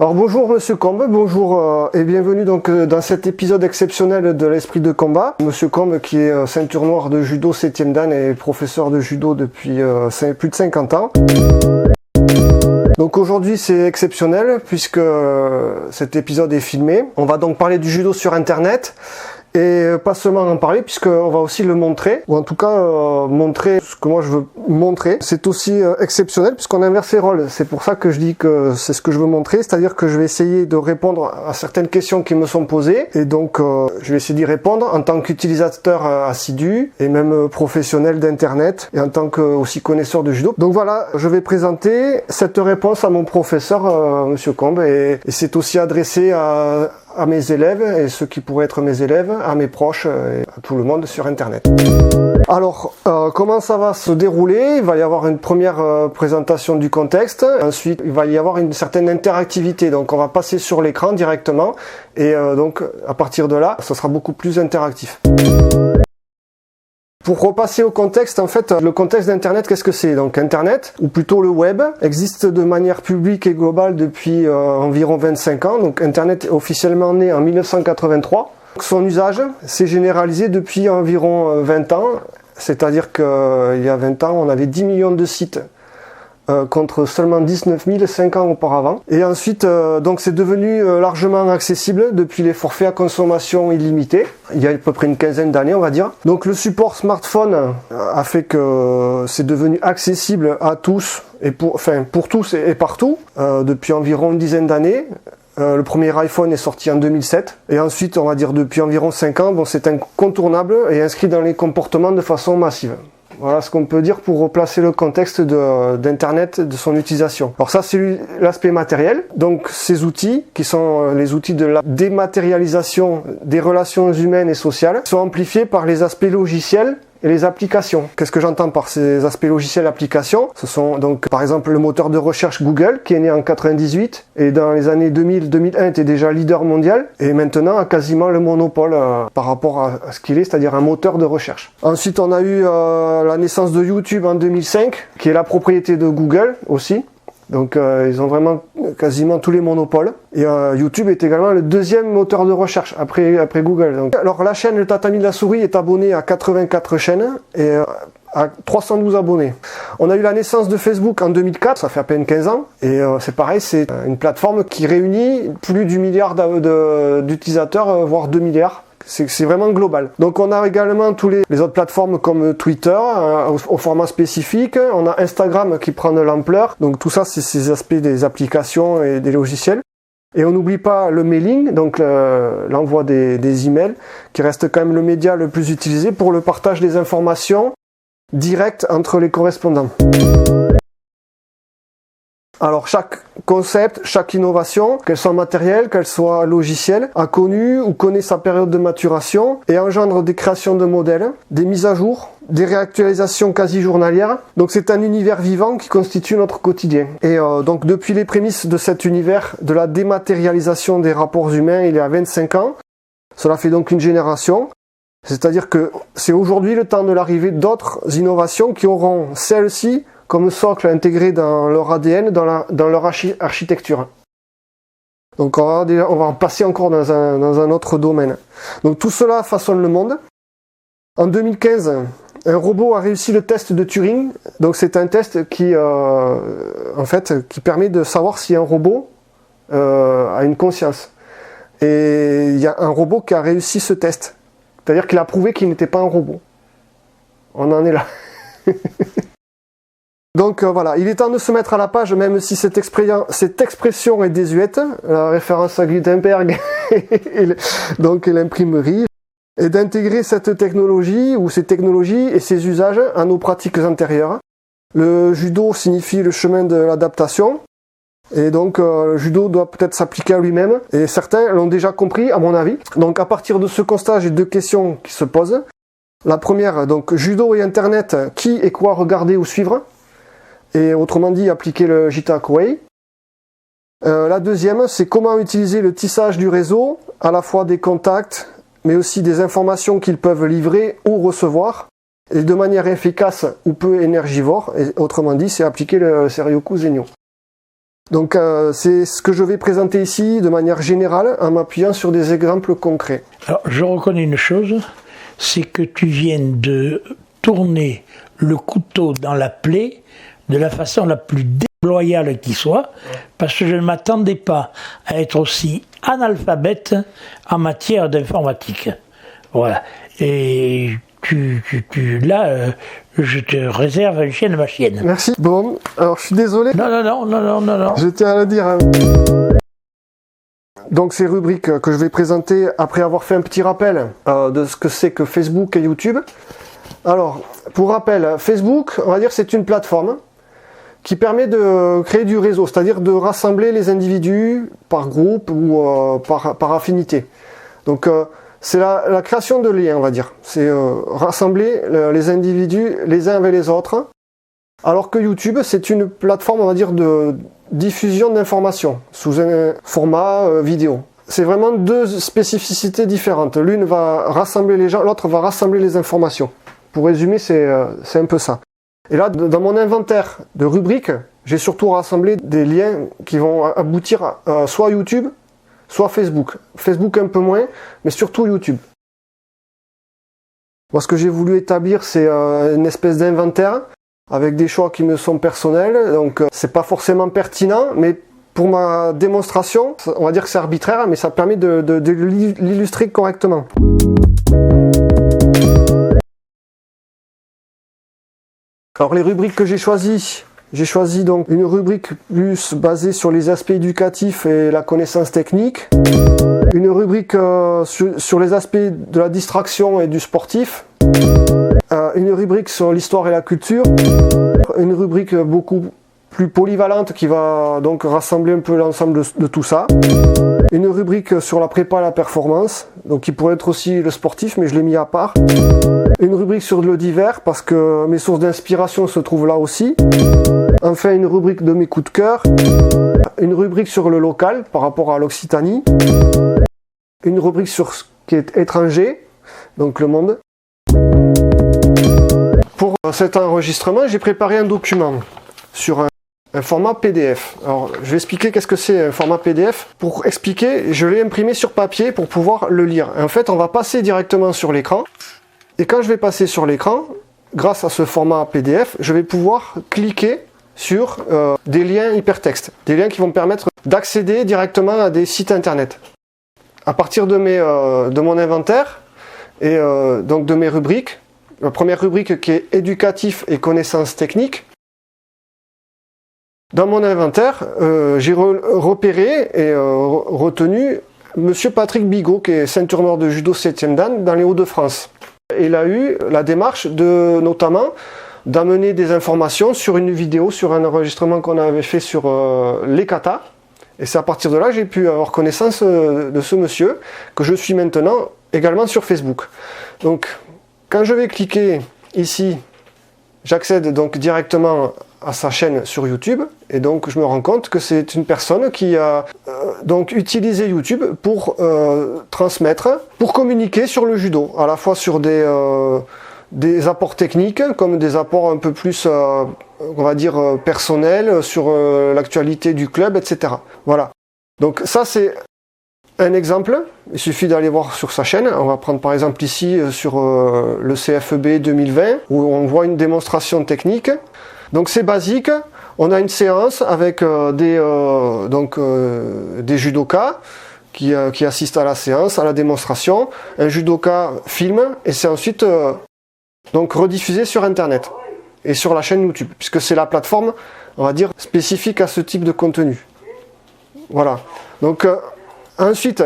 Alors bonjour Monsieur Combe, bonjour et bienvenue donc dans cet épisode exceptionnel de l'esprit de combat. Monsieur Combe qui est ceinture noire de judo 7e dan et professeur de judo depuis plus de 50 ans. Donc aujourd'hui c'est exceptionnel puisque cet épisode est filmé. On va donc parler du judo sur internet. Et pas seulement en parler puisqu'on va aussi le montrer, ou en tout cas montrer ce que moi je veux montrer. C'est aussi exceptionnel puisqu'on inverse les rôles. C'est pour ça que je dis que c'est ce que je veux montrer, c'est-à-dire que je vais essayer de répondre à certaines questions qui me sont posées, et donc je vais essayer d'y répondre en tant qu'utilisateur assidu et même professionnel d'internet, et en tant que aussi connaisseur de judo. Donc voilà, je vais présenter cette réponse à mon professeur Monsieur Combe, et c'est aussi adressé à mes élèves et ceux qui pourraient être mes élèves, à mes proches et à tout le monde sur internet. Alors, comment ça va se dérouler? Il va y avoir une première présentation du contexte, ensuite il va y avoir une certaine interactivité, donc on va passer sur l'écran directement, et donc à partir de là, ça sera beaucoup plus interactif. Pour repasser au contexte, en fait, le contexte d'Internet, qu'est-ce que c'est? Donc Internet, ou plutôt le web, existe de manière publique et globale depuis environ 25 ans. Donc Internet est officiellement né en 1983. Son usage s'est généralisé depuis environ 20 ans, c'est-à-dire qu'il y a 20 ans, on avait 10 millions de sites contre seulement 19 000 5 ans auparavant. Et ensuite, donc c'est devenu largement accessible depuis les forfaits à consommation illimitée, il y a à peu près une quinzaine d'années on va dire. Donc le support smartphone a fait que c'est devenu accessible à tous, et pour tous et partout, depuis environ une dizaine d'années. Le premier iPhone est sorti en 2007, et ensuite on va dire depuis environ 5 ans, bon, c'est incontournable et inscrit dans les comportements de façon massive. Voilà ce qu'on peut dire pour replacer le contexte d'Internet, de son utilisation. Alors ça, c'est l'aspect matériel. Donc ces outils, qui sont les outils de la dématérialisation des relations humaines et sociales, sont amplifiés par les aspects logiciels et les applications. Qu'est-ce que j'entends par ces aspects logiciels et applications? Ce sont donc par exemple le moteur de recherche Google qui est né en 98 et dans les années 2000-2001 était déjà leader mondial et maintenant a quasiment le monopole par rapport à ce qu'il est, c'est-à-dire un moteur de recherche. Ensuite on a eu la naissance de YouTube en 2005 qui est la propriété de Google aussi. Donc ils ont vraiment quasiment tous les monopoles. Et YouTube est également le deuxième moteur de recherche après Google. Donc, alors la chaîne Le Tatami de la Souris est abonnée à 84 chaînes et à 312 abonnés. On a eu la naissance de Facebook en 2004, ça fait à peine 15 ans. Et c'est pareil, c'est une plateforme qui réunit plus du milliard d'utilisateurs, voire 2 milliards. C'est vraiment global. Donc on a également tous les autres plateformes comme Twitter au format spécifique. On a Instagram qui prend de l'ampleur. Donc tout ça, c'est ces aspects des applications et des logiciels. Et on n'oublie pas le mailing, donc l'envoi des emails, qui reste quand même le média le plus utilisé pour le partage des informations directes entre les correspondants. Alors chaque concept, chaque innovation, qu'elle soit matérielle, qu'elle soit logicielle, a connu ou connaît sa période de maturation et engendre des créations de modèles, des mises à jour, des réactualisations quasi journalières. Donc c'est un univers vivant qui constitue notre quotidien. Et donc depuis les prémices de cet univers, de la dématérialisation des rapports humains il y a 25 ans, cela fait donc une génération. C'est-à-dire que c'est aujourd'hui le temps de l'arrivée d'autres innovations qui auront celles-ci comme socle intégré dans leur ADN, dans leur architecture. Donc on va en passer encore dans un autre domaine. Donc tout cela façonne le monde. En 2015, un robot a réussi le test de Turing. Donc c'est un test qui permet de savoir si un robot a une conscience. Et il y a un robot qui a réussi ce test. C'est-à-dire qu'il a prouvé qu'il n'était pas un robot. On en est là. Donc voilà, il est temps de se mettre à la page, même si cette expression est désuète, la référence à Gutenberg donc l'imprimerie, et d'intégrer cette technologie ou ces technologies et ces usages à nos pratiques antérieures. Le judo signifie le chemin de l'adaptation, et donc le judo doit peut-être s'appliquer à lui-même, et certains l'ont déjà compris à mon avis. Donc à partir de ce constat, j'ai deux questions qui se posent. La première, donc judo et internet, qui et quoi regarder ou suivre? Et autrement dit, appliquer le Jitakuei. La deuxième, c'est comment utiliser le tissage du réseau, à la fois des contacts, mais aussi des informations qu'ils peuvent livrer ou recevoir, et de manière efficace ou peu énergivore. Et autrement dit, c'est appliquer le Seryoku Zenyo. Donc c'est ce que je vais présenter ici de manière générale en m'appuyant sur des exemples concrets. Alors je reconnais une chose, c'est que tu viens de tourner le couteau dans la plaie de la façon la plus déloyale qui soit, parce que je ne m'attendais pas à être aussi analphabète en matière d'informatique. Voilà. Et là, je te réserve un chien de ma chienne. Merci. Bon, alors je suis désolé. Non. Je tiens à le dire. Donc ces rubriques que je vais présenter après avoir fait un petit rappel de ce que c'est que Facebook et YouTube. Alors, pour rappel, Facebook, on va dire c'est une plateforme qui permet de créer du réseau, c'est-à-dire de rassembler les individus par groupe ou par affinité. Donc c'est la création de liens, on va dire. C'est rassembler les individus les uns avec les autres. Alors que YouTube, c'est une plateforme, on va dire, de diffusion d'informations sous un format vidéo. C'est vraiment deux spécificités différentes. L'une va rassembler les gens, l'autre va rassembler les informations. Pour résumer, c'est un peu ça. Et là, dans mon inventaire de rubriques, j'ai surtout rassemblé des liens qui vont aboutir à soit YouTube, soit Facebook. Facebook un peu moins, mais surtout YouTube. Moi, ce que j'ai voulu établir, c'est une espèce d'inventaire avec des choix qui me sont personnels. Donc, c'est pas forcément pertinent, mais pour ma démonstration, on va dire que c'est arbitraire, mais ça permet de l'illustrer correctement. Alors, les rubriques que j'ai choisi donc une rubrique plus basée sur les aspects éducatifs et la connaissance technique, une rubrique sur les aspects de la distraction et du sportif, une rubrique sur l'histoire et la culture, une rubrique beaucoup plus polyvalente qui va donc rassembler un peu l'ensemble de tout ça, une rubrique sur la prépa à la performance, donc qui pourrait être aussi le sportif, mais je l'ai mis à part, une rubrique sur le divers parce que mes sources d'inspiration se trouvent là aussi, enfin une rubrique de mes coups de cœur, une rubrique sur le local par rapport à l'Occitanie, une rubrique sur ce qui est étranger, donc le monde. Pour cet enregistrement, j'ai préparé un document sur un format PDF. Alors, je vais expliquer qu'est-ce que c'est un format PDF. Pour expliquer, je l'ai imprimé sur papier pour pouvoir le lire. En fait, on va passer directement sur l'écran. Et quand je vais passer sur l'écran, grâce à ce format PDF, je vais pouvoir cliquer sur des liens hypertextes. Des liens qui vont me permettre d'accéder directement à des sites internet. À partir de mon inventaire et donc de mes rubriques, la première rubrique qui est éducatif et connaissances techniques. Dans mon inventaire, j'ai repéré et retenu Monsieur Patrick Bigot, qui est ceinture noire de judo 7e dan dans les Hauts-de-France. Il a eu la démarche notamment d'amener des informations sur une vidéo, sur un enregistrement qu'on avait fait sur les katas. Et c'est à partir de là que j'ai pu avoir connaissance de ce monsieur, que je suis maintenant également sur Facebook. Donc, quand je vais cliquer ici, j'accède donc directement à sa chaîne sur YouTube, et donc je me rends compte que c'est une personne qui a donc utilisé YouTube pour transmettre, pour communiquer sur le judo, à la fois sur des apports techniques, comme des apports un peu plus, on va dire, personnels, sur l'actualité du club, etc. Voilà. Donc ça c'est un exemple, il suffit d'aller voir sur sa chaîne. On va prendre par exemple ici sur le CFEB 2020, où on voit une démonstration technique. Donc c'est basique, on a une séance avec des judokas qui assistent à la séance, à la démonstration. Un judoka filme et c'est ensuite donc rediffusé sur internet et sur la chaîne YouTube, puisque c'est la plateforme, on va dire, spécifique à ce type de contenu. Voilà. Donc ensuite,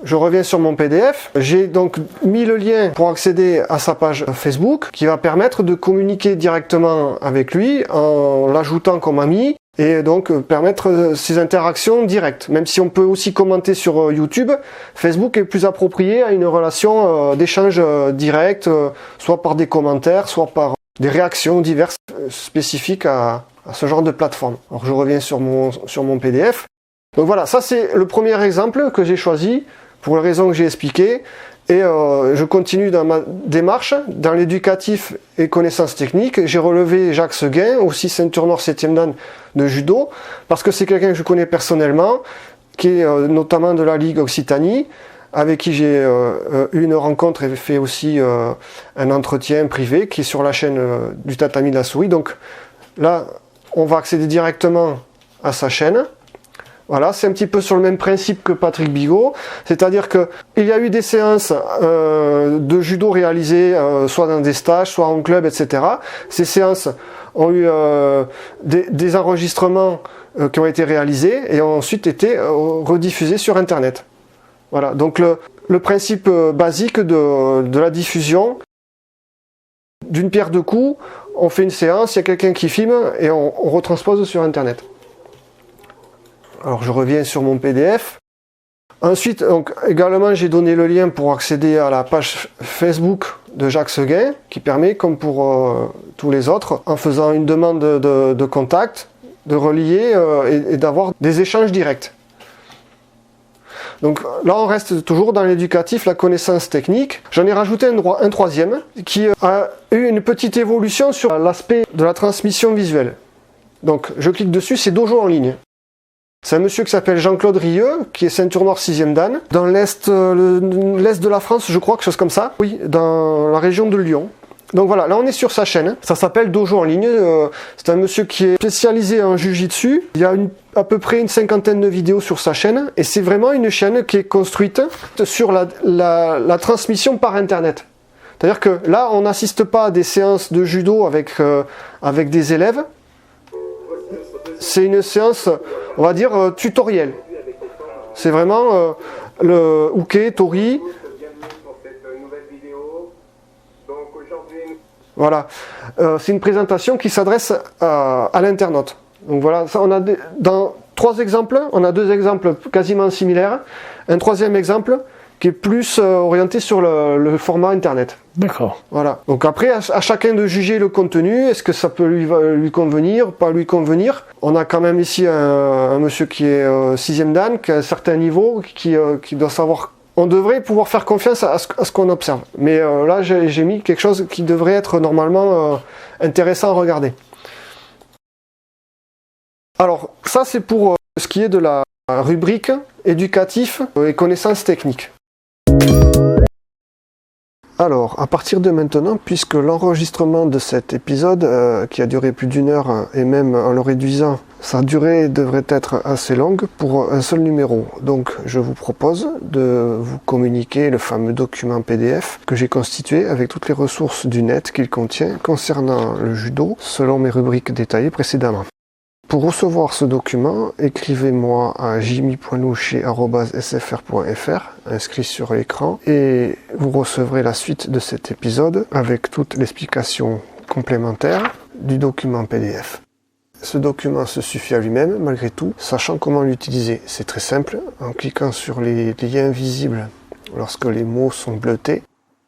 je reviens sur mon PDF. J'ai donc mis le lien pour accéder à sa page Facebook qui va permettre de communiquer directement avec lui en l'ajoutant comme ami et donc permettre ces interactions directes. Même si on peut aussi commenter sur YouTube, Facebook est plus approprié à une relation d'échange direct, soit par des commentaires, soit par des réactions diverses spécifiques à ce genre de plateforme. Alors je reviens sur mon PDF. Donc voilà, ça c'est le premier exemple que j'ai choisi pour les raisons que j'ai expliquées. Et je continue dans ma démarche, dans l'éducatif et connaissances techniques. J'ai relevé Jacques Seguin, aussi ceinture noire 7e dan de judo, parce que c'est quelqu'un que je connais personnellement, qui est notamment de la Ligue Occitanie, avec qui j'ai eu une rencontre et fait aussi un entretien privé, qui est sur la chaîne du tatami de la souris. Donc là, on va accéder directement à sa chaîne. Voilà, c'est un petit peu sur le même principe que Patrick Bigot, c'est-à-dire que il y a eu des séances de judo réalisées soit dans des stages, soit en club, etc. Ces séances ont eu des enregistrements qui ont été réalisés et ont ensuite été rediffusés sur Internet. Voilà, donc le principe basique de la diffusion, d'une pierre deux coups, on fait une séance, il y a quelqu'un qui filme et on retranspose sur Internet. Alors je reviens sur mon PDF. Ensuite, donc, également, j'ai donné le lien pour accéder à la page Facebook de Jacques Seguin, qui permet, comme pour tous les autres, en faisant une demande de contact, de relier et d'avoir des échanges directs. Donc là, on reste toujours dans l'éducatif, la connaissance technique. J'en ai rajouté un troisième, qui a eu une petite évolution sur l'aspect de la transmission visuelle. Donc je clique dessus, c'est Dojo en ligne. C'est un monsieur qui s'appelle Jean-Claude Rieux, qui est ceinture noire 6e dan, dans l'est de la France, je crois, quelque chose comme ça. Oui, dans la région de Lyon. Donc voilà, là on est sur sa chaîne, ça s'appelle Dojo en ligne, c'est un monsieur qui est spécialisé en Jiu-Jitsu, il y a à peu près une cinquantaine de vidéos sur sa chaîne, et c'est vraiment une chaîne qui est construite sur la transmission par internet. C'est-à-dire que là on n'assiste pas à des séances de judo avec des élèves, c'est une séance, on va dire, tutoriel. C'est vraiment le Uke, Tori. Voilà, c'est une présentation qui s'adresse à l'internaute. Donc voilà, ça, on a dans 3 exemples, on a 2 exemples quasiment similaires, un troisième exemple qui est plus orienté sur le format internet. D'accord. Voilà. Donc après, à chacun de juger le contenu, est-ce que ça peut lui convenir, pas lui convenir. On a quand même ici un monsieur qui est 6e dan, qui a un certain niveau, qui doit savoir. On devrait pouvoir faire confiance à ce qu'on observe. Mais là, j'ai mis quelque chose qui devrait être normalement intéressant à regarder. Alors, ça c'est pour ce qui est de la rubrique éducatif et connaissances techniques. Alors, à partir de maintenant, puisque l'enregistrement de cet épisode, qui a duré plus d'1 heure, et même en le réduisant, sa durée devrait être assez longue pour un seul numéro. Donc, je vous propose de vous communiquer le fameux document PDF que j'ai constitué avec toutes les ressources du net qu'il contient concernant le judo, selon mes rubriques détaillées précédemment. Pour recevoir ce document, écrivez-moi à jimmy.loucher@sfr.fr, inscrit sur l'écran, et vous recevrez la suite de cet épisode avec toute l'explication complémentaire du document PDF. Ce document se suffit à lui-même, malgré tout, sachant comment l'utiliser. C'est très simple, en cliquant sur les liens visibles lorsque les mots sont bleutés,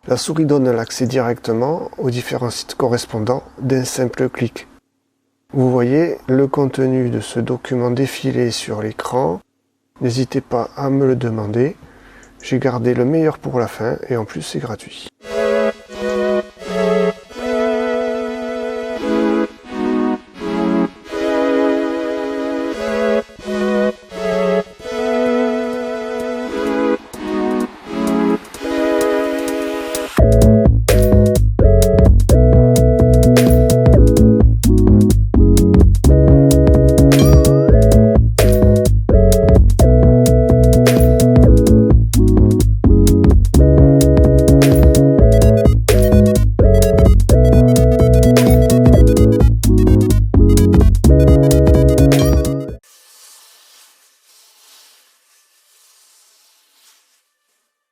la souris donne l'accès directement aux différents sites correspondants d'un simple clic. Vous voyez le contenu de ce document défiler sur l'écran. N'hésitez pas à me le demander. J'ai gardé le meilleur pour la fin et en plus c'est gratuit.